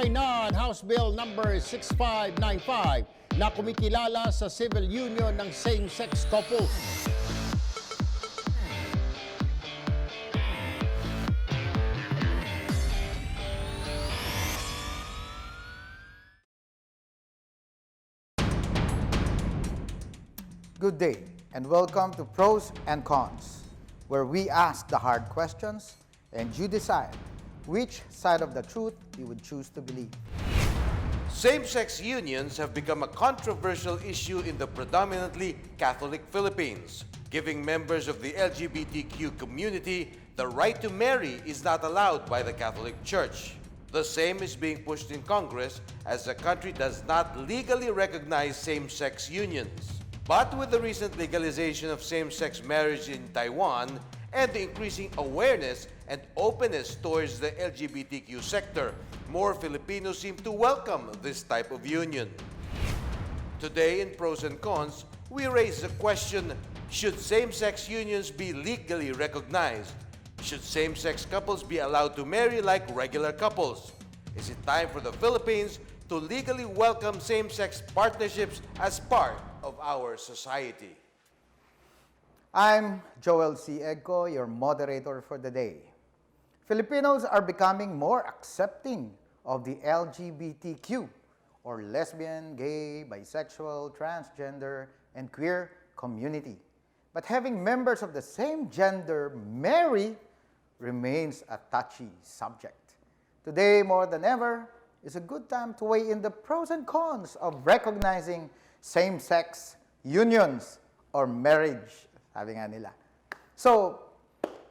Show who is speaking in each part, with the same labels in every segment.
Speaker 1: Kainan House Bill number 6595 na kumikilala sa civil union ng same-sex couples.
Speaker 2: Good day and welcome to Pros and Cons, where we ask the hard questions and you decide which side of the truth you would choose to believe.
Speaker 3: Same-sex unions have become a controversial issue in the predominantly Catholic Philippines. Giving members of the LGBTQ community the right to marry is not allowed by the Catholic Church. The same is being pushed in Congress as the country does not legally recognize same-sex unions. But with the recent legalization of same-sex marriage in Taiwan and the increasing awareness and openness towards the LGBTQ sector, more Filipinos seem to welcome this type of union. Today in Pros and Cons, we raise the question, should same-sex unions be legally recognized? Should same-sex couples be allowed to marry like regular couples? Is it time for the Philippines to legally welcome same-sex partnerships as part of our society?
Speaker 2: I'm Joel C. Egco, your moderator for the day. Filipinos are becoming more accepting of the LGBTQ, or lesbian, gay, bisexual, transgender, and queer community. But having members of the same gender marry remains a touchy subject. Today, more than ever, is a good time to weigh in the pros and cons of recognizing same-sex unions or marriage, sabi nga nila. So,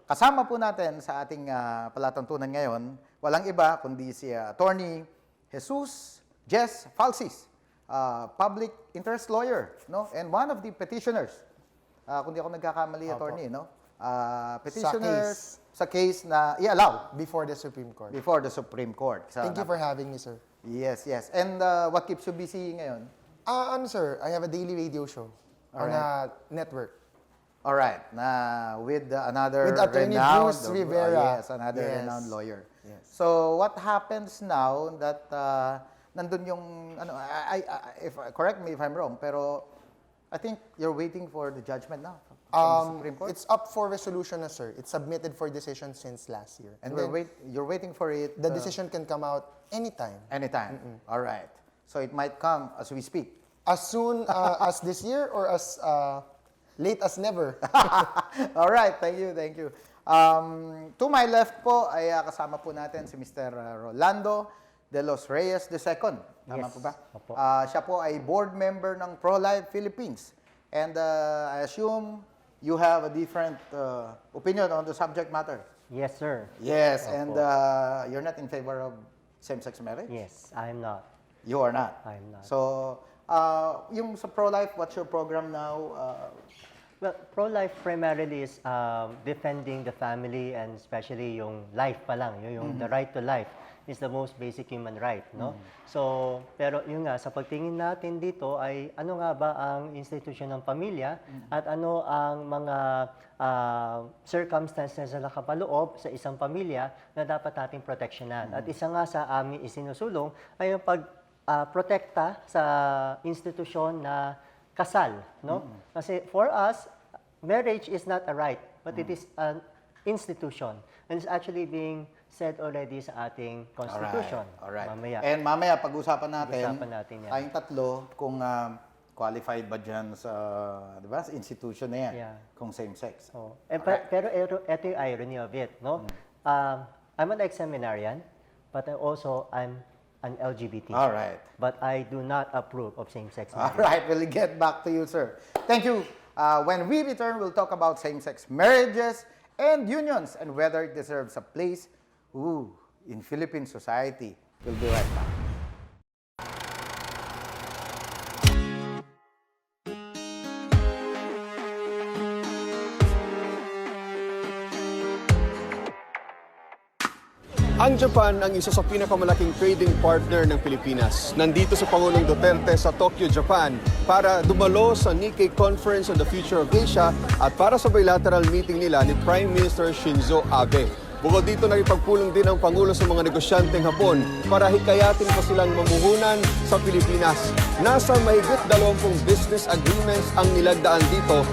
Speaker 2: kasama po natin sa ating palatuntunan ngayon, walang iba kundi si Atty. Jesus Falcis, public interest lawyer, no? And one of the petitioners, kung di ako nagkakamali, attorney, no? Petitioners sa case na i-allow
Speaker 4: before the Supreme Court.
Speaker 2: Before the Supreme Court.
Speaker 4: Thank you for having me, sir.
Speaker 2: Yes, yes. And what keeps you busy ngayon?
Speaker 4: Sir, I have a daily radio show on a network.
Speaker 2: All right. With another
Speaker 4: Attorney
Speaker 2: renowned,
Speaker 4: Bruce Rivera.
Speaker 2: yes, another
Speaker 4: Yes.
Speaker 2: renowned lawyer.
Speaker 4: Yes.
Speaker 2: So what happens now that nandun yung correct me if I'm wrong, pero I think you're waiting for the judgment now from the Supreme Court.
Speaker 4: It's up for resolution na, sir. It's submitted for decision since last year.
Speaker 2: And you're waiting for it.
Speaker 4: The decision can come out anytime.
Speaker 2: Anytime. All right. So it might come as we speak.
Speaker 4: As soon as this year or as late as never.
Speaker 2: All right, thank you, thank you. To my left po ay kasama po natin si Mr. Rolando, Delos, Reyes II. Tama
Speaker 5: Yes,
Speaker 2: po ba?
Speaker 5: opo.
Speaker 2: Siya po ay board member ng Pro-Life Philippines. And I assume you have a different opinion on the subject matter.
Speaker 5: Yes, sir.
Speaker 2: Yes,
Speaker 5: Opo.
Speaker 2: and you're not in favor of same-sex marriage?
Speaker 5: Yes, I'm not.
Speaker 2: You are not?
Speaker 5: I'm not.
Speaker 2: So, yung sa Pro-Life, what's your program now?
Speaker 5: Well, pro-life primarily is defending the family and especially yung life pa lang, yung the right to life is the most basic human right, no? So, pero yun nga, sa pagtingin natin dito ay ano nga ba ang institusyon ng pamilya at ano ang mga circumstances na nakapaloob sa isang pamilya na dapat nating proteksyonan. At isa nga sa amin isinusulong ay yung pagprotekta sa institusyon na kasal, no? Kasi for us, marriage is not a right, but it is an institution. And it's actually being said already sa ating constitution.
Speaker 2: Alright.
Speaker 5: Mamaya.
Speaker 2: And mamaya, pag-usapan natin,
Speaker 5: Pag-usapan natin yan.
Speaker 2: tayong tatlo, kung qualified ba dyan sa, di ba, sa institution na yan,
Speaker 5: Yeah.
Speaker 2: kung same-sex.
Speaker 5: Oh. Pero ito yung irony of it, no? I'm an ex-seminarian, but I'm an LGBT.
Speaker 2: All right.
Speaker 5: But I do not approve of same-sex
Speaker 2: All
Speaker 5: marriage.
Speaker 2: right, we'll get back to you, sir. Thank you. When we return, we'll talk about same-sex marriages and unions and whether it deserves a place in Philippine society. We'll be right back.
Speaker 6: Ang Japan ang isa sa pinakamalaking trading partner ng Pilipinas. Nandito si Pangulong Duterte sa Tokyo, Japan para dumalo sa Nikkei Conference on the Future of Asia at para sa bilateral meeting nila ni Prime Minister Shinzo Abe. Bukod dito, nakipagpulong din ang Pangulo sa mga negosyanteng Hapon para hikayatin pa silang mamuhunan sa Pilipinas. Nasa mahigit 20 business agreements ang nilagdaan dito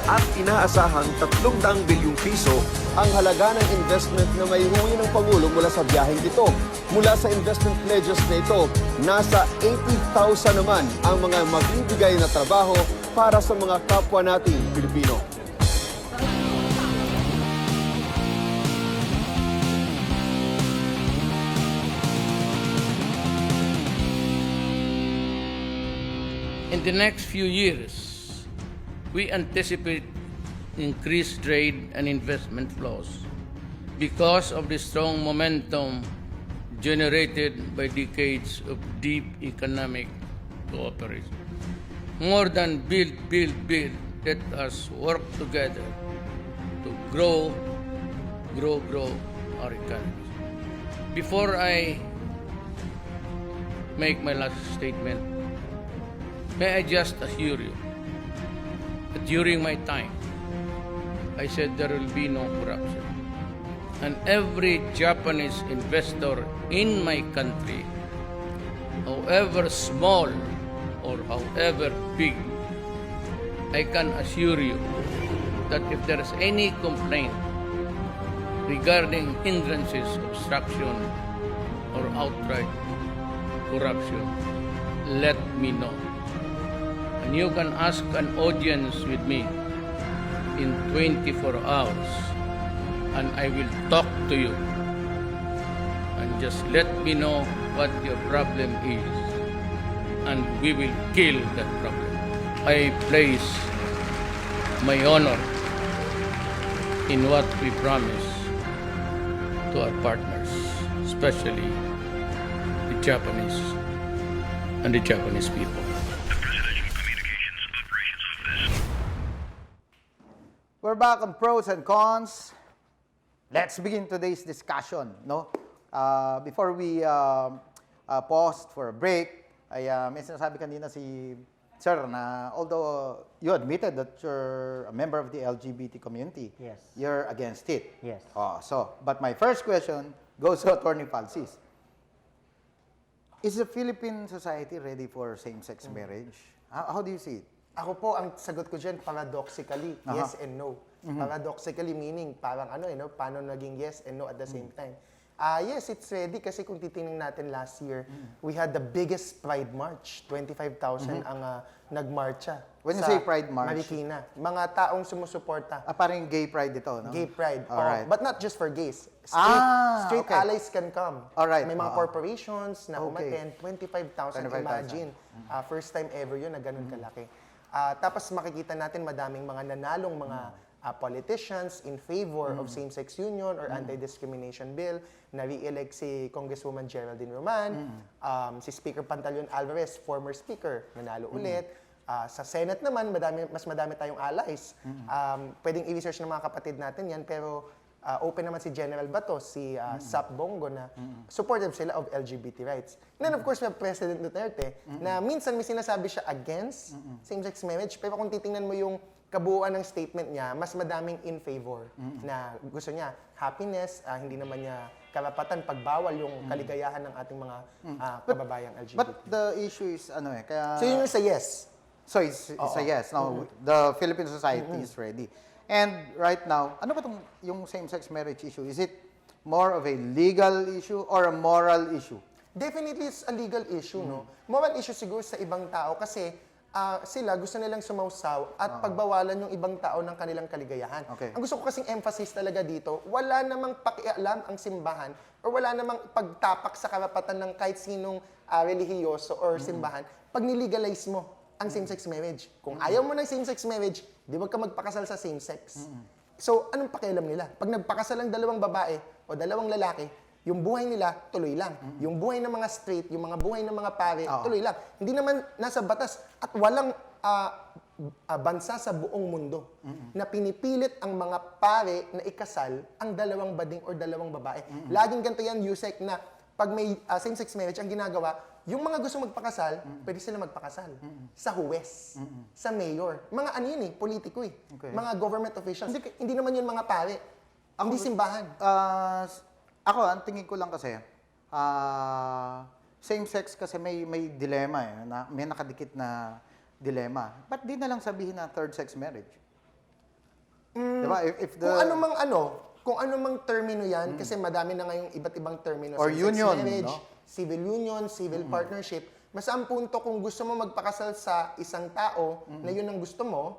Speaker 6: at inaasahang 300 bilyong piso ang halaga ng investment na may huwi ng Pangulo mula sa biyaheng ito. Mula sa investment pledges na ito, nasa 80,000 naman ang mga mabibigay na trabaho para sa mga kapwa nating Pilipino.
Speaker 7: In the next few years, we anticipate increased trade and investment flows because of the strong momentum generated by decades of deep economic cooperation. More than build, let us work together to grow our economy. Before I make my last statement, may I just assure you that during my time, I said there will be no corruption. And every Japanese investor in my country, however small or however big, I can assure you that if there is any complaint regarding hindrances, obstruction, or outright corruption, let me know. And you can ask an audience with me in 24 hours, and I will talk to you. And just let me know what your problem is, and we will kill that problem. I place my honor in what we promise to our partners, especially the Japanese and the Japanese people.
Speaker 2: We're back on pros and cons. Let's begin today's discussion. No, before we pause for a break, ay may sinasabi kanina si Sir na although you admitted that you're a member of the LGBT community,
Speaker 5: Yes.
Speaker 2: you're against it.
Speaker 5: Yes.
Speaker 2: But my first question goes to Atty. Falcis. Is the Philippine society ready for same-sex marriage? How do you see it?
Speaker 4: Ako po, ang sagot ko dyan, paradoxically, yes and no. Paradoxically meaning, parang paano naging yes and no at the same time. Yes, it's ready kasi kung titingnan natin last year, we had the biggest Pride March. 25,000 ang nagmarcha.
Speaker 2: When you
Speaker 4: sa
Speaker 2: say Pride March?
Speaker 4: Marikina. Mga taong sumusuporta.
Speaker 2: Parang gay pride ito, no?
Speaker 4: Gay Pride.
Speaker 2: Alright.
Speaker 4: But not just for gays. Straight
Speaker 2: okay.
Speaker 4: allies can come.
Speaker 2: Alright.
Speaker 4: May mga corporations na
Speaker 2: Okay.
Speaker 4: umattend. 25,000.
Speaker 2: 25,000.
Speaker 4: Imagine. First time ever yun na ganun kalaki. Tapos makikita natin madaming mga nanalong mga politicians in favor of same-sex union or anti-discrimination bill. Na-re-elect si Congresswoman Geraldine Roman, si Speaker Pantaleon Alvarez, former speaker, nanalo ulit. Sa Senate naman, mas madami tayong allies. Pwedeng i-research ng mga kapatid natin yan, pero open naman si General Bato, si Sap Bongo na supportive sila of LGBT rights. And then of course, we have President Duterte na minsan may sinasabi siya against same-sex marriage, pero kung titingnan mo yung kabuuan ng statement niya, mas madaming in favor na gusto niya happiness, hindi naman niya karapatan pagbawal yung kaligayahan ng ating mga kababayang LGBT.
Speaker 2: But the issue is, kaya...
Speaker 4: So yun yung sa yes.
Speaker 2: So it's a yes. Now, the Philippine society is ready. And right now, ano ba yung same-sex marriage issue? Is it more of a legal issue or a moral issue?
Speaker 4: Definitely, it's a legal issue, no? Moral issue siguro sa ibang tao kasi sila gusto nilang sumausaw at pagbawalan yung ibang tao ng kanilang kaligayahan.
Speaker 2: Okay.
Speaker 4: Ang gusto ko kasing emphasis talaga dito, wala namang pakialam ang simbahan or wala namang pagtapak sa karapatan ng kahit sinong relihiyoso or simbahan pag nilegalize mo ang same-sex marriage. Kung ayaw mo ng same-sex marriage, di wag ka magpakasal sa same-sex. So, anong pakialam nila? Pag nagpakasal ang dalawang babae o dalawang lalaki, yung buhay nila, tuloy lang. Yung buhay ng mga straight, yung mga buhay ng mga pare, tuloy lang. Hindi naman nasa batas at walang bansa sa buong mundo na pinipilit ang mga pare na ikasal ang dalawang bading or dalawang babae. Laging ganito yan, Usec, na pag may same-sex marriage, ang ginagawa, yung mga gusto magpakasal, pwede sila magpakasal. Sa huwes, sa mayor. Mga ano yun politiko eh.
Speaker 2: Okay.
Speaker 4: Mga government officials. Hindi naman yun mga pare. Hindi simbahan.
Speaker 2: Ako, ang tingin ko lang kasi, same-sex kasi may dilema may nakadikit na dilema. Ba't di na lang sabihin na third-sex marriage? Diba? If the,
Speaker 4: Kung ano mang termino yan, kasi madami na ngayong iba't ibang termino.
Speaker 2: Or
Speaker 4: Same-sex
Speaker 2: union,
Speaker 4: marriage,
Speaker 2: no?
Speaker 4: civil union, civil partnership. Mas ang punto, kung gusto mo magpakasal sa isang tao na yun ang gusto mo,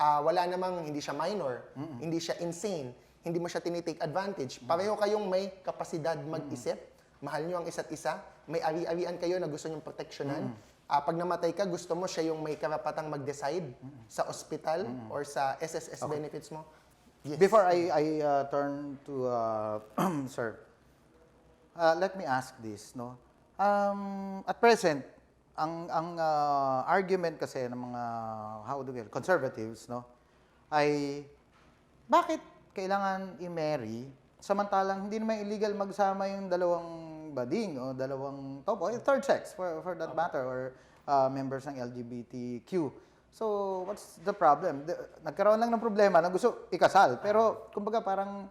Speaker 4: wala namang, hindi siya minor, hindi siya insane, hindi mo siya tinitake advantage. Pareho kayong may kapasidad mag-isip, mahal nyo ang isa't isa, may ari-arian kayo na gusto nyong proteksyonan. Pag namatay ka, gusto mo siya yung may karapatang mag-decide sa ospital or sa SSS benefits mo. Yes.
Speaker 2: Before I turn to sir, let me ask this, no? At present, ang argument kasi ng mga conservatives, no, ay bakit kailangan i-marry samantalang hindi naman illegal magsama yung dalawang bading o dalawang topo, third sex for that matter, or members ng LGBTQ. So, what's the problem? Nagkaroon lang ng problema na gusto ikasal. Pero, kumbaga parang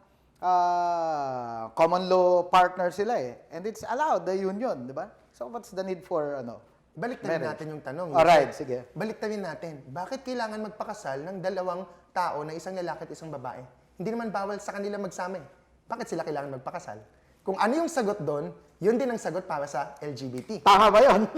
Speaker 2: common law partner sila And it's allowed, the union, di ba? So, what's the need for,
Speaker 4: Baliktarin natin yung tanong.
Speaker 2: Alright, sige.
Speaker 4: Baliktarin natin. Bakit kailangan magpakasal ng dalawang tao na isang lalaki at isang babae? Hindi naman bawal sa kanila magsama Bakit sila kailangan magpakasal? Kung ano yung sagot doon, yun din ang sagot para sa LGBT.
Speaker 2: Tama ba yun?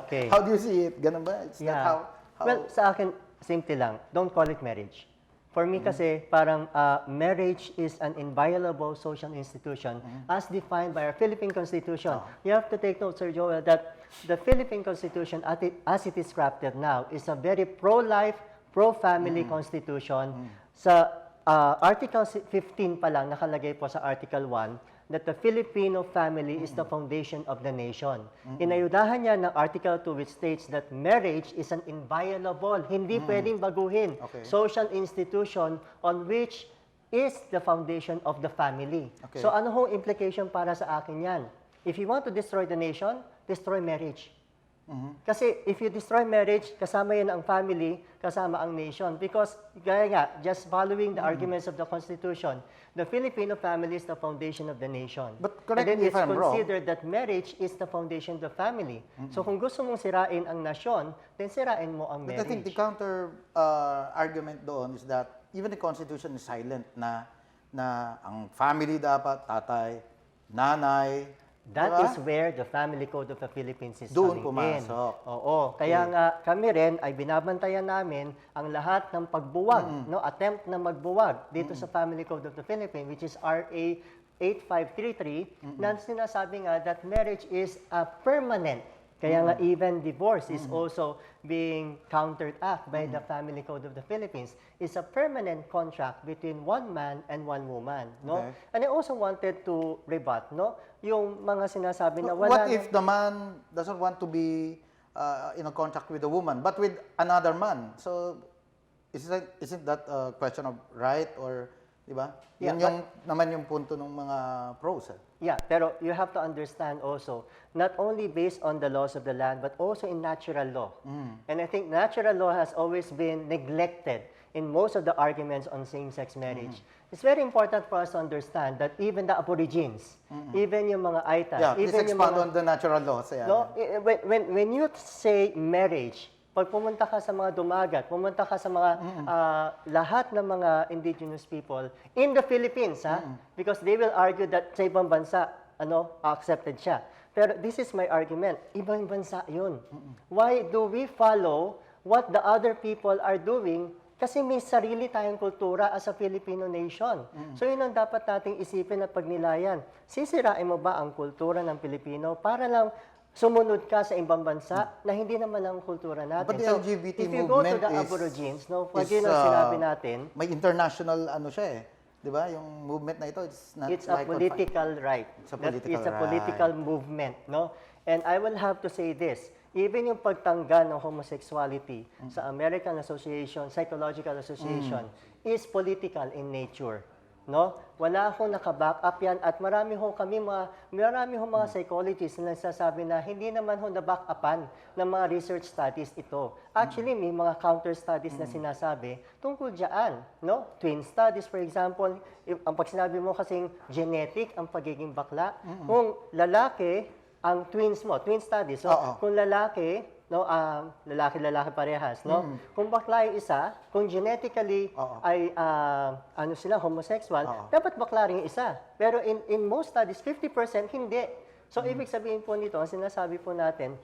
Speaker 5: Okay.
Speaker 2: How do you see it? Ganun ba? Is that how...
Speaker 5: Well, sa akin, simple lang. Don't call it marriage. For me kasi, parang marriage is an inviolable social institution as defined by our Philippine Constitution. You have to take note, Sir Joel, that the Philippine Constitution, as it is crafted now, is a very pro-life, pro-family constitution. Sa Article 15 pa lang, nakalagay po sa Article 1, that the Filipino family is the foundation of the nation. Inayudahan niya ng Article 2 which states that marriage is an inviolable, hindi pwedeng baguhin, social institution on which is the foundation of the family.
Speaker 2: Okay.
Speaker 5: So ano hong implication para sa akin yan? If you want to destroy the nation, destroy marriage. Kasi if you destroy marriage, kasama yan ang family, kasama ang nation. Because, gaya nga, just following the arguments of the Constitution, the Filipino family is the foundation of the nation.
Speaker 2: But correct
Speaker 5: And then
Speaker 2: me if
Speaker 5: it's
Speaker 2: I'm wrong.
Speaker 5: considered that marriage is the foundation of the family. So kung gusto mong sirain ang nasyon, then sirain mo ang
Speaker 2: But I think the
Speaker 5: marriage.
Speaker 2: counter argument doon is that even the Constitution is silent na ang family dapat tatay, nanay,
Speaker 5: That
Speaker 2: diba?
Speaker 5: is where the Family Code of the Philippines is
Speaker 2: Doon
Speaker 5: coming in.
Speaker 2: pumasok.
Speaker 5: Oo. Kaya nga kami rin ay binabantayan namin ang lahat ng pagbuwag, attempt na magbuwag dito sa Family Code of the Philippines, which is RA 8533, na sinasabi nga that marriage is a permanent. Kaya nga even divorce is also being counteract by the Family Code of the Philippines. It's a permanent contract between one man and one woman, no?
Speaker 2: Okay.
Speaker 5: And I also wanted to rebut, yung mga sinasabi na wala
Speaker 2: What if the man doesn't want to be in a contract with a woman, but with another man? So, isn't that a question of right or, di ba?
Speaker 5: Yeah,
Speaker 2: Yan naman yung punto ng mga pros.
Speaker 5: Yeah, pero you have to understand also, not only based on the laws of the land, but also in natural law. And I think natural law has always been neglected in most of the arguments on same-sex marriage. It's very important for us to understand that even the aborigines, even yung mga Aitas,
Speaker 2: Yeah, please
Speaker 5: even yung
Speaker 2: expand
Speaker 5: mga...
Speaker 2: on the natural laws.
Speaker 5: No, when you say marriage, pag pumunta ka sa mga dumagat, pumunta ka sa mga lahat ng mga indigenous people in the Philippines, because they will argue that sa ibang bansa, accepted siya. Pero this is my argument, ibang bansa yun. Why do we follow what the other people are doing? Kasi may sarili tayong kultura as a Filipino nation. So yun ang dapat nating isipin at pagnilayan. Sisirain mo ba ang kultura ng Pilipino para lang sumunod ka sa ibang bansa na hindi naman ang kultura natin?
Speaker 2: But the LGBT
Speaker 5: if you go to
Speaker 2: movement
Speaker 5: the
Speaker 2: is-
Speaker 5: Aborigines, pag yun ang sinabi natin,
Speaker 2: May international siya Di ba? Yung movement na ito, it's not
Speaker 5: it's a
Speaker 2: like
Speaker 5: political right.
Speaker 2: It's a
Speaker 5: That
Speaker 2: political
Speaker 5: it's a
Speaker 2: right.
Speaker 5: political movement, And I will have to say this, even yung pagtanggal ng homosexuality sa American Psychological Association is political in nature. no? Wala akong naka-back up yan at marami ho mga psychologists na nagsasabi na hindi naman ho na-back upan ng mga research studies ito. Actually, may mga counter studies na sinasabi tungkol diyan, no? Twin studies, for example, ang pag sinabi mo kasing genetic ang pagiging bakla, kung lalaki ang twins mo, twin studies, so kung lalaki, no, lalaki parehas, no? Kung bakla yung isa, kung genetically ay ano sila homosexual, dapat bakla rin yung isa. Pero in most studies 50% hindi. So ibig sabihin po nito, ang sinasabi po natin,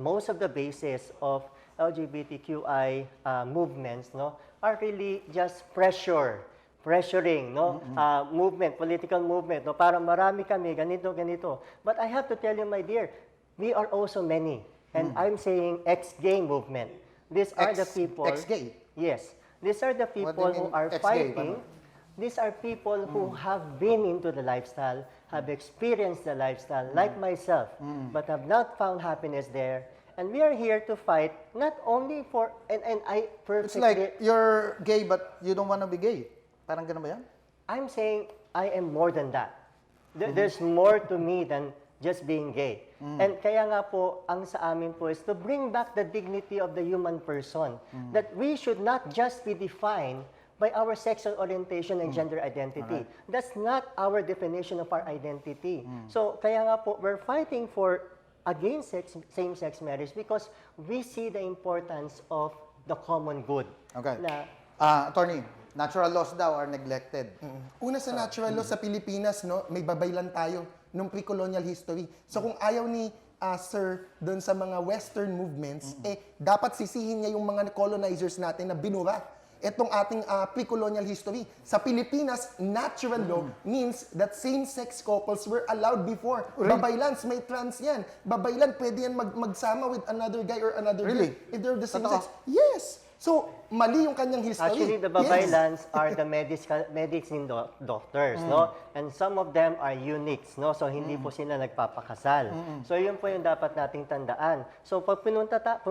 Speaker 5: most of the basis of LGBTQI movements, no, are really just pressuring, no, movement, political movement, no, para marami kami ganito. But I have to tell you, my dear, we are also many. And I'm saying ex-gay movement. These are the people...
Speaker 2: Ex-gay?
Speaker 5: Yes. These are the people who are fighting. These are people who have been into the lifestyle, have experienced the lifestyle, like myself, but have not found happiness there. And we are here to fight, not only for... And I
Speaker 2: It's
Speaker 5: perfectly...
Speaker 2: like you're gay but you don't want to be gay. Parang ganun ba yan?
Speaker 5: I'm saying I am more than that. There's more to me than just being gay. And kaya nga po, ang sa amin po is to bring back the dignity of the human person. That we should not just be defined by our sexual orientation and gender identity. That's not our definition of our identity. So kaya nga po, we're fighting against same-sex marriage because we see the importance of the common good.
Speaker 2: Okay.
Speaker 5: Na,
Speaker 2: Attorney, natural laws daw are neglected.
Speaker 4: Una sa natural law sa Pilipinas, no, may babaylan tayo nung pre-colonial history. So kung ayaw ni Sir doon sa mga Western movements, dapat sisihin niya yung mga colonizers natin na binura itong ating pre-colonial history. Sa Pilipinas, natural law means that same-sex couples were allowed before. Babaylans, may trans yan. Babaylan, pwede yan magsama with another guy or another girl. If they're the same sex. Yes! So, mali yung kanyang history.
Speaker 5: Actually, the babaylans are the medics and doctors, no? And some of them are eunuchs, no? So, hindi po sila nagpapakasal. So, yun po yung dapat nating tandaan. So, pag pumunta tayo,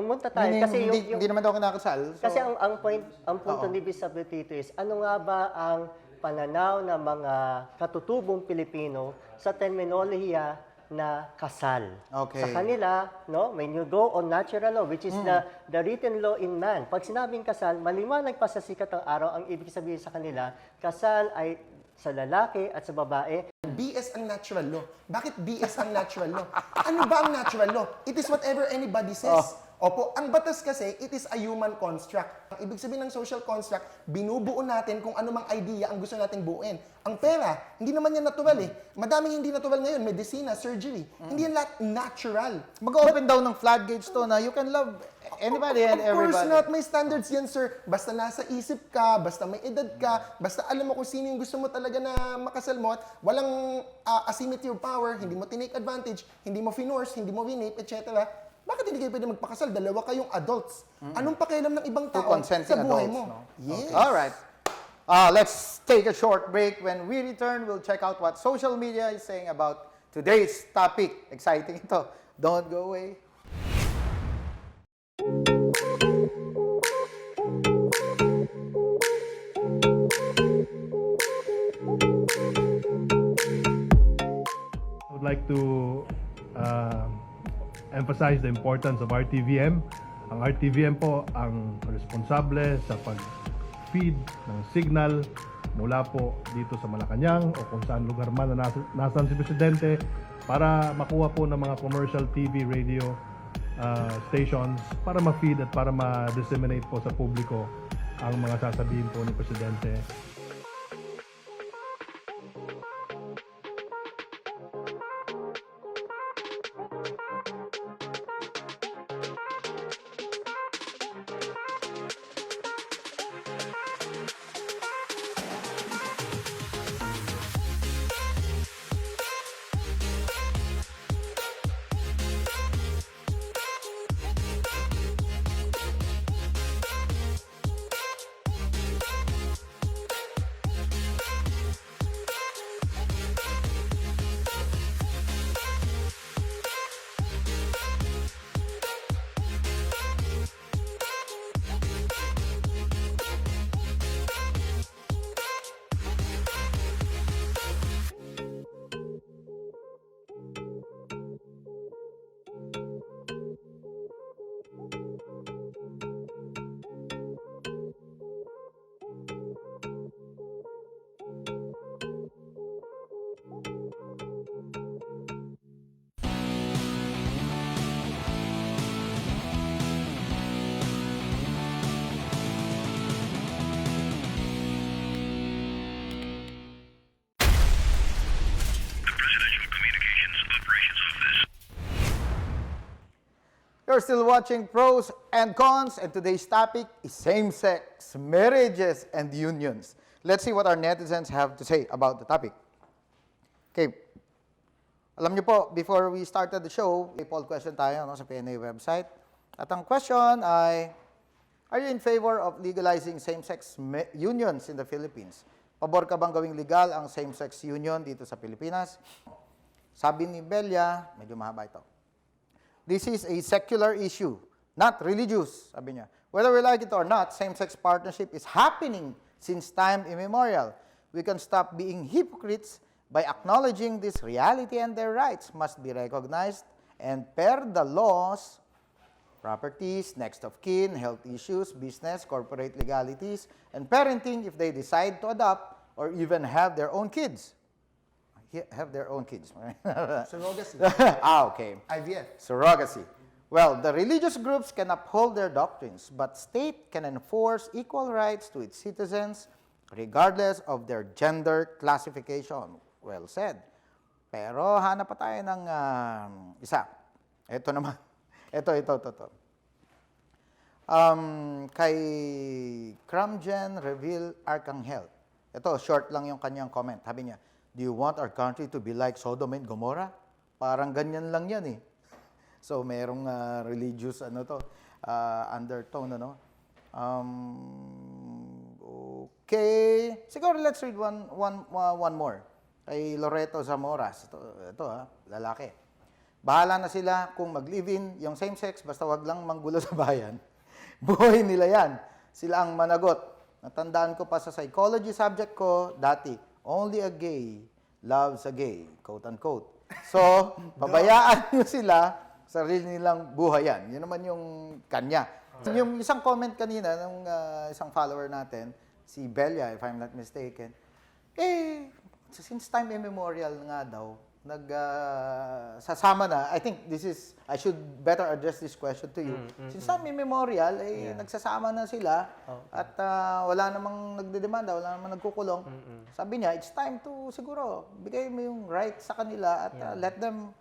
Speaker 5: kasi
Speaker 2: Hindi naman daw kinakasal. So,
Speaker 5: kasi ang punto ni Bisabel dito is, ano nga ba ang pananaw ng mga katutubong Pilipino sa terminolohiya na kasal.
Speaker 2: Okay.
Speaker 5: Sa kanila, no, when you go on natural law, which is the written law in man, pag sinabing kasal, maliwanag pa sa sikat ng araw, ang ibig sabihin sa kanila, kasal ay sa lalaki at sa babae.
Speaker 4: BS ang natural law. Bakit BS ang natural law? Ano ba ang natural law? It is whatever anybody says. Opo, ang batas kasi, it is a human construct. Ang ibig sabihin ng social construct, binubuo natin kung ano mang idea ang gusto nating buuin. Ang pera, hindi naman yan natural eh. Madaming hindi natural ngayon, medicina, surgery. Hindi yan lahat natural.
Speaker 2: mag-open daw ng floodgates to na you can love anybody and everybody.
Speaker 4: Of course not. May standards yan, sir. Basta nasa isip ka, basta may edad ka, basta alam mo kung sino yung gusto mo talaga na makasal mo at walang asymmetry of power, hindi mo tinake advantage, hindi mo finorce, hindi mo winape, etc. Bakit hindi kayo pwede magpakasal? Dalawa kayong adults. Anong pakialam ng ibang tao sa buhay mo? Yes.
Speaker 2: All right. Let's take a short break. When we return, we'll check out what social media is saying about today's topic. Exciting ito. Don't go away.
Speaker 8: I would like to emphasize the importance of RTVM. Ang RTVM po ang responsable sa pag-feed ng signal mula po dito sa Malacanang o kung saan lugar man na nasan si Presidente para makuha po ng mga commercial TV, radio stations para ma-feed at para ma-disseminate po sa publiko ang mga sasabihin po ni Presidente.
Speaker 2: are still watching Pros and Cons, and today's topic is same-sex marriages and unions. Let's see what our netizens have to say about the topic. Okay. Alam niyo po, before we started the show, may poll question tayo sa PNA website. At ang question ay, are you in favor of legalizing same-sex unions in the Philippines? Pabor ka bang gawing legal ang same-sex union dito sa Pilipinas? Sabi ni Belia, medyo mahaba ito. This is a secular issue, not religious, sabi niya. Whether we like it or not, same-sex partnership is happening since time immemorial. We can stop being hypocrites by acknowledging this reality, and their rights must be recognized and per the laws, properties, next of kin, health issues, business, corporate legalities, and parenting if they decide to adopt or even have their own kids. Have their own kids.
Speaker 4: Surrogacy.
Speaker 2: Okay.
Speaker 4: IVF.
Speaker 2: Surrogacy. Well, the religious groups can uphold their doctrines, but state can enforce equal rights to its citizens regardless of their gender classification. Well said. Pero hanap pa tayo ng isa. Ito naman. Ito. Kay Cramgen Reveal Arcangel. Ito, short lang yung kanyang comment. Sabi niya, do you want our country to be like Sodom and Gomorrah? Parang ganyan lang yan eh. So, merong religious undertone, okay. Siguro, let's read one more. Kay Loreto Zamoras. Ito lalaki. Bahala na sila kung mag-live-in, yung same-sex, basta wag lang manggulo sa bayan. Buhay nila yan. Sila ang managot. Natandaan ko pa sa psychology subject ko, dati, only a gay loves a gay, quote-unquote. So, pabayaan nyo sila, sarili nilang buhay yan. Yun naman yung kanya. Yung isang comment kanina ng isang follower natin, si Belia, if I'm not mistaken, since time immemorial nga daw, sasama na. I think I should better address this question to you. Since time immemorial, nagsasama na sila at wala namang nagdedemanda, wala namang nagkukulong. Sabi niya, it's time to siguro bigay mo yung right sa kanila at let them,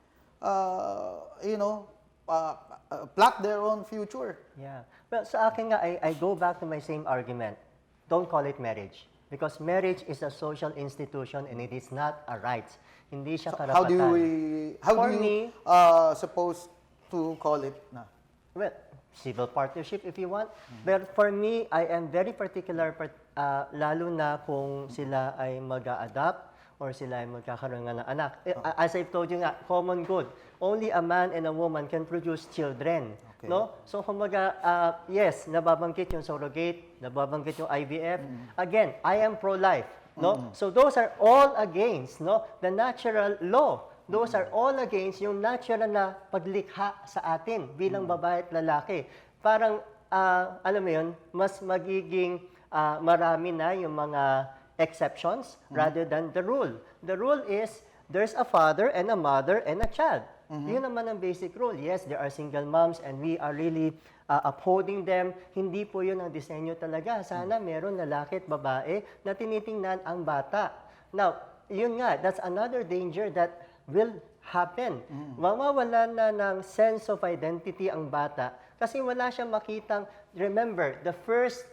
Speaker 2: plot their own future.
Speaker 5: Yeah. Well, sa akin nga, I go back to my same argument. Don't call it marriage. Because marriage is a social institution and it is not a right. Hindi siya karapatan.
Speaker 2: How do you supposed to call it na?
Speaker 5: Well, civil partnership if you want. But for me, I am very particular, lalo na kung sila ay mag-a-adapt or sila ay magkakaroon nga ng anak. As I've told you nga, common good. Only a man and a woman can produce children. Okay. No? So, kumaga, yes, nababanggit yung surrogate, nababanggit yung IVF. Again, I am pro-life. No? So, those are all against the natural law. Those are all against yung natural na paglikha sa atin bilang babae at lalaki. Parang, alam mo yun, mas magiging marami na yung mga exceptions rather than the rule. The rule is, there's a father and a mother and a child. Yun naman ang basic rule. Yes, there are single moms and we are really upholding them. Hindi po yun ang disenyo talaga. Sana meron lalaki at babae na tinitingnan ang bata. Now, yun nga, that's another danger that will happen. Mawawala na ng sense of identity ang bata kasi wala siyang makitang, remember, the first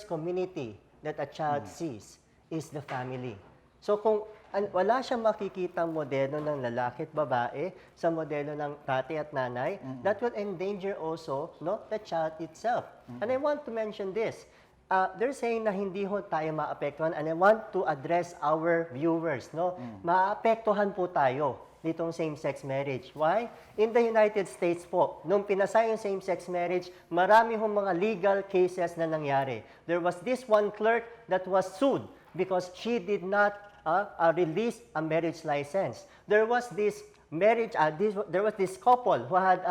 Speaker 5: community that a child sees is the family. So kung wala siyang makikitang modelo ng lalaki at babae sa modelo ng tatay at nanay, that will endanger also the child itself. And I want to mention this. They're saying na hindi ho tayo maapektuhan, and I want to address our viewers. Maapektuhan po tayo nitong same-sex marriage. Why? In the United States po, nung pinasa yung same-sex marriage, marami hong mga legal cases na nangyari. There was this one clerk that was sued because she did not release a marriage license. There was this marriage, there was this couple who had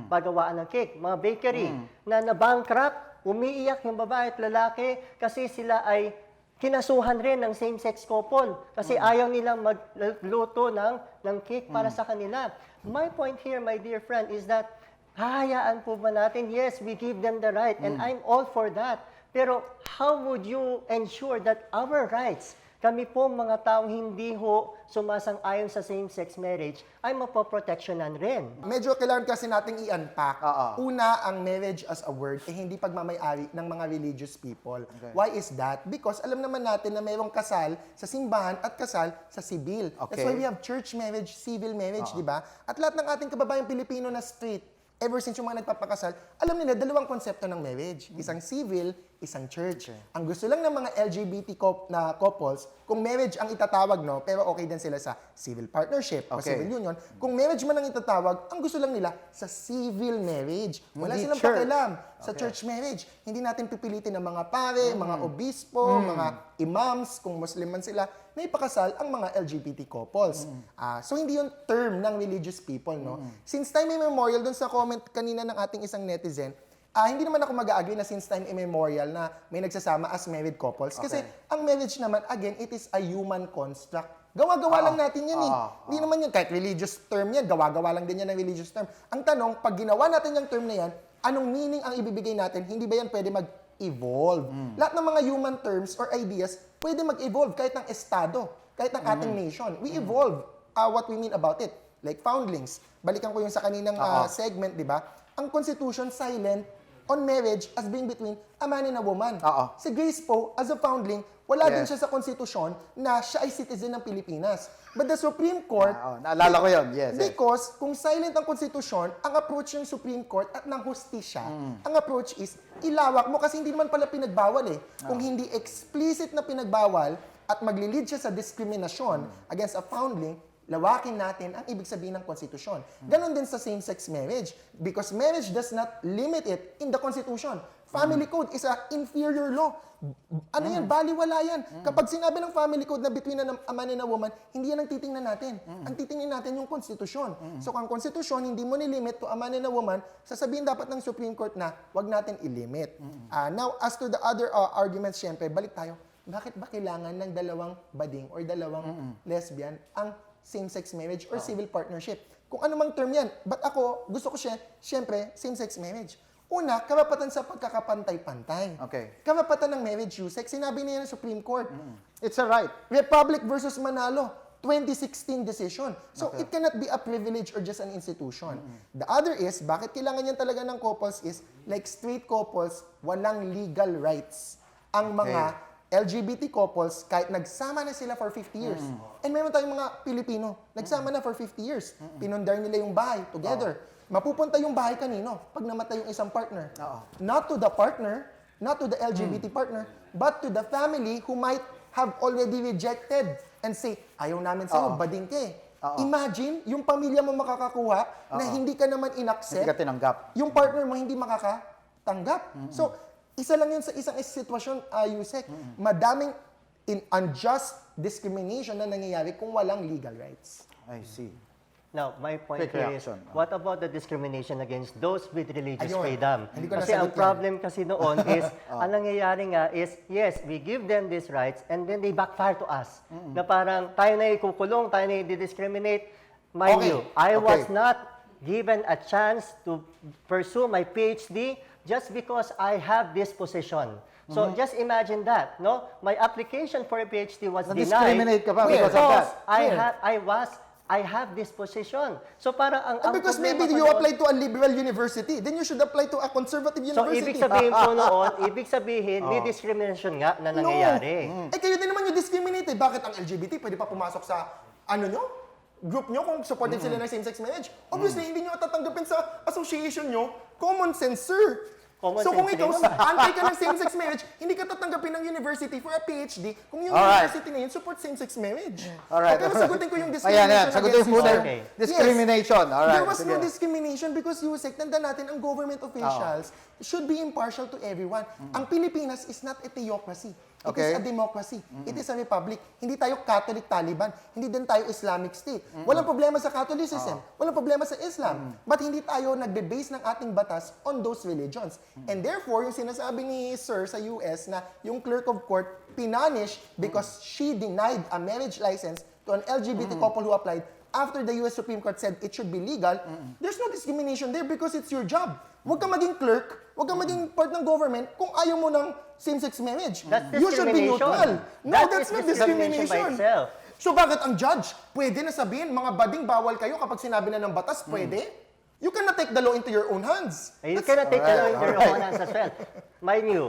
Speaker 5: pagawaan ng cake, mga bakery, na bankrupt, umiiyak yung babae at lalaki kasi sila ay kinasuhan rin ng same-sex couple kasi ayaw nilang magluto ng cake para sa kanila. My point here, my dear friend, is that hahayaan po ba natin? Yes, we give them the right and I'm all for that. Pero how would you ensure that our rights kami po mga taong hindi ho sumasang-ayon sa same-sex marriage ay mapoproteksyonan rin.
Speaker 4: Medyo kailangan kasi nating i-unpack.
Speaker 2: Oo.
Speaker 4: Una, ang marriage as a word ay hindi pagmamayari ng mga religious people. Why is that? Because alam naman natin na mayroong kasal sa simbahan at kasal sa sibil. That's
Speaker 2: Okay.
Speaker 4: why we have church marriage, civil marriage, di ba? At lahat ng ating kababayang Pilipino na straight, ever since yung mga nagpapakasal, alam nila dalawang konsepto ng marriage. Isang civil, isang church. Ang gusto lang ng mga LGBT na couples, kung marriage ang itatawag, no, pero okay din sila sa civil partnership o
Speaker 2: Okay.
Speaker 4: civil union. Kung marriage man ang itatawag, ang gusto lang nila sa civil marriage. Wala
Speaker 2: Hindi
Speaker 4: silang
Speaker 2: church.
Speaker 4: pakialam sa church marriage. Hindi natin pipilitin ng mga pare, mga obispo, mga imams, kung Muslim man sila, na ipakasal ang mga LGBT couples. So hindi yung term ng religious people, no? Since time immemorial, dun sa comment kanina ng ating isang netizen, hindi naman ako mag-agree na since time immemorial na may nagsasama as married couples. Kasi ang marriage naman, again, it is a human construct. Gawa-gawa lang natin yan eh. Hindi naman yan, kahit religious term yan, gawa-gawa lang din yan ng religious term. Ang tanong, pag ginawa natin yung term na yan, anong meaning ang ibibigay natin? Hindi ba yan pwede mag-evolve? Lahat ng mga human terms or ideas, pwede mag-evolve kahit ng estado, kahit ng ating nation. We evolve what we mean about it. Like foundlings. Balikan ko yung sa kaninang segment, di ba? Ang Constitution silent on marriage as being between a man and a woman. Si Grace po, as a foundling, wala din siya sa konstitusyon na siya ay citizen ng Pilipinas. But the Supreme Court,
Speaker 2: Naalala ko yun, yes.
Speaker 4: because kung silent ang konstitusyon, ang approach ng Supreme Court at ng hustisya, ang approach is ilawak mo kasi hindi naman pala pinagbawal eh. Kung hindi explicit na pinagbawal at maglilid siya sa diskriminasyon against a foundling, lawakin natin ang ibig sabihin ng konstitusyon. Ganon din sa same-sex marriage because marriage does not limit it in the constitution. Family code is a inferior law. Ano yan? Baliwala yan. Kapag sinabi ng family code na between a man and a woman, hindi yan ang titingnan natin. Ang titingnan natin yung konstitusyon. So kung ang konstitusyon hindi mo nilimit to a man and a woman, sasabihin dapat ng Supreme Court na wag natin ilimit. Now, as to the other arguments, syempre, balik tayo. Bakit ba kailangan ng dalawang bading or dalawang lesbian ang same-sex marriage or civil partnership? Kung ano mang term yan. But ako, gusto ko syempre, same-sex marriage. Una, karapatan sa pagkakapantay-pantay.
Speaker 2: Okay.
Speaker 4: Karapatan ng marriage, Usec, sinabi niya ng Supreme Court.
Speaker 2: It's a right.
Speaker 4: Republic versus Manalo, 2016 decision. So, it cannot be a privilege or just an institution. The other is, bakit kailangan yan talaga ng couples is, like straight couples, walang legal rights. Ang mga LGBT couples, kahit nagsama na sila for 50 years. And meron tayong mga Pilipino, nagsama na for 50 years. Pinundar nila yung bahay together. Mapupunta yung bahay kanino pag namatay yung isang partner. Not to the partner, not to the LGBT partner, but to the family who might have already rejected and say, ayaw namin sa'yo, bading ka eh. Imagine, yung pamilya mo makakakuha na hindi ka naman in-accept.
Speaker 2: Hindi ka tinanggap.
Speaker 4: Yung partner mo hindi makakatanggap. So, isa lang yun sa isang sitwasyon, Usec. Madaming unjust discrimination na nangyayari kung walang legal rights.
Speaker 2: I see.
Speaker 5: Now, my point
Speaker 2: Quick
Speaker 5: here is,
Speaker 2: reaction.
Speaker 5: what about the discrimination against those with religious
Speaker 4: Ayun.
Speaker 5: freedom?
Speaker 4: Hindi ko
Speaker 5: Kasi ang
Speaker 4: nasagot yan.
Speaker 5: problem kasi noon is, ang nangyayari nga is, yes, we give them these rights and then they backfire to us. Na parang tayo na ikukulong, tayo na i-discriminate. Mind
Speaker 4: Okay.
Speaker 5: you, I was
Speaker 2: Okay.
Speaker 5: not given a chance to pursue my PhD just because I have this position. So just imagine that, no? My application for a PhD was denied
Speaker 2: Na-discriminate ka pa because of that.
Speaker 5: I have this position. So parang ang
Speaker 4: Because
Speaker 5: problema
Speaker 4: maybe
Speaker 5: pa
Speaker 4: you
Speaker 5: noon-
Speaker 4: applied to a liberal university, then you should apply to a conservative
Speaker 5: So,
Speaker 4: university.
Speaker 5: ibig sabihin po noon, may discrimination nga na nangyayari.
Speaker 4: Eh, kayo din naman yung discriminate eh. Bakit ang LGBT pwede pa pumasok sa, group nyo kung supported sila ng same-sex marriage? Obviously, hindi nyo tatanggapin sa association nyo. Common sense, sir.
Speaker 5: Common
Speaker 4: So kung
Speaker 5: sense
Speaker 4: ikaw,
Speaker 5: din.
Speaker 4: anti ka ng same-sex marriage, hindi ka tatanggapin ng university for a PhD kung yung
Speaker 2: Alright.
Speaker 4: university na yun support same-sex marriage.
Speaker 2: Alright.
Speaker 4: Pero sagutin ko yung
Speaker 2: Ayan,
Speaker 4: discrimination
Speaker 2: sagutin
Speaker 4: against
Speaker 2: mo na
Speaker 4: you,
Speaker 2: yung
Speaker 4: sir.
Speaker 2: discrimination. Alright.
Speaker 4: There was no
Speaker 2: sige.
Speaker 4: discrimination because Usec, tanda natin, ang government officials should be impartial to everyone. Ang Pilipinas is not a theocracy. It is
Speaker 2: Okay.
Speaker 4: a democracy. It is a republic. Hindi tayo Catholic Taliban. Hindi din tayo Islamic State. Walang problema sa Catholicism. Walang problema sa Islam. But hindi tayo nagbe-base ng ating batas on those religions. And therefore, yung sinasabi ni Sir sa US na yung clerk of court pinunish because she denied a marriage license to an LGBT couple who applied after the US Supreme Court said it should be legal, there's no discrimination there because it's your job. Huwag kang maging clerk, huwag kang maging part ng government kung ayaw mo ng same-sex marriage.
Speaker 5: That's
Speaker 4: You should be
Speaker 5: discrimination.
Speaker 4: neutral. No, that's not
Speaker 5: discrimination by
Speaker 4: discrimination.
Speaker 5: itself.
Speaker 4: So bakit ang judge, pwede na sabihin, mga bading bawal kayo kapag sinabi na ng batas, pwede? You cannot take the law into your own hands.
Speaker 5: You cannot take the law into your own hands as well. Mind you,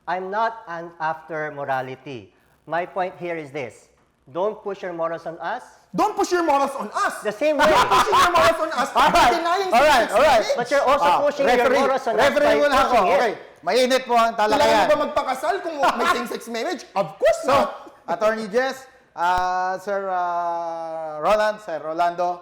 Speaker 5: I'm not after morality. My point here is this. Don't push your morals on us.
Speaker 4: Don't push your morals on us.
Speaker 5: The same way.
Speaker 4: Don't push your morals on us by denying same-sex marriage.
Speaker 5: But you're also pushing your morals on us by
Speaker 2: Referee muna ako.
Speaker 5: pushing it.
Speaker 2: Okay. Mainit po ang
Speaker 4: Kailangan
Speaker 2: talakayan.
Speaker 4: mo ba magpakasal kung may same-sex marriage? Of course not.
Speaker 2: Attorney Jess, Sir Roland, Sir Rolando,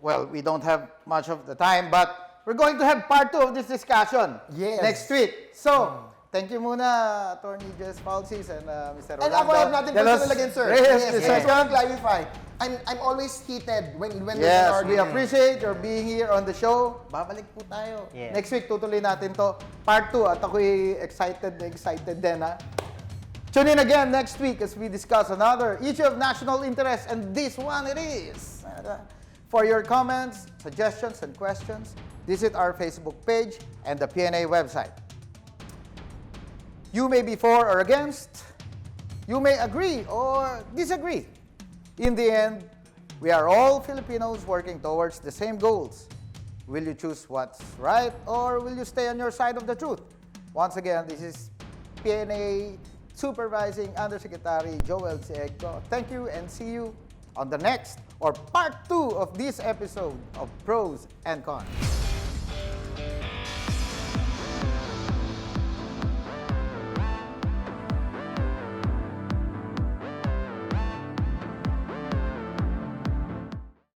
Speaker 2: well, we don't have much of the time, but we're going to have part 2 of this discussion
Speaker 4: Yes.
Speaker 2: next week. So, thank you muna, Attorney Jess Falcis and Mr.
Speaker 4: And
Speaker 2: Rolando.
Speaker 4: ako have nothing
Speaker 2: Delos,
Speaker 4: personal against sir.
Speaker 2: Reyes,
Speaker 4: Yes,
Speaker 2: Usec.
Speaker 4: I just want to clarify. I'm always heated when there's an
Speaker 2: Yes, we
Speaker 4: argument.
Speaker 2: appreciate your being here on the show. Babalik po tayo.
Speaker 5: Yes.
Speaker 2: Next week, tutuloy natin to. Part 2. At ako'y excited din, ha? Tune in again next week as we discuss another issue of national interest. And this one it is. For your comments, suggestions, and questions, visit our Facebook page and the PNA website. You may be for or against. You may agree or disagree. In the end, we are all Filipinos working towards the same goals. Will you choose what's right or will you stay on your side of the truth? Once again, this is PNA Supervising Undersecretary Joel C. Egco. Thank you and see you on the next or part 2 of this episode of Pros and Cons.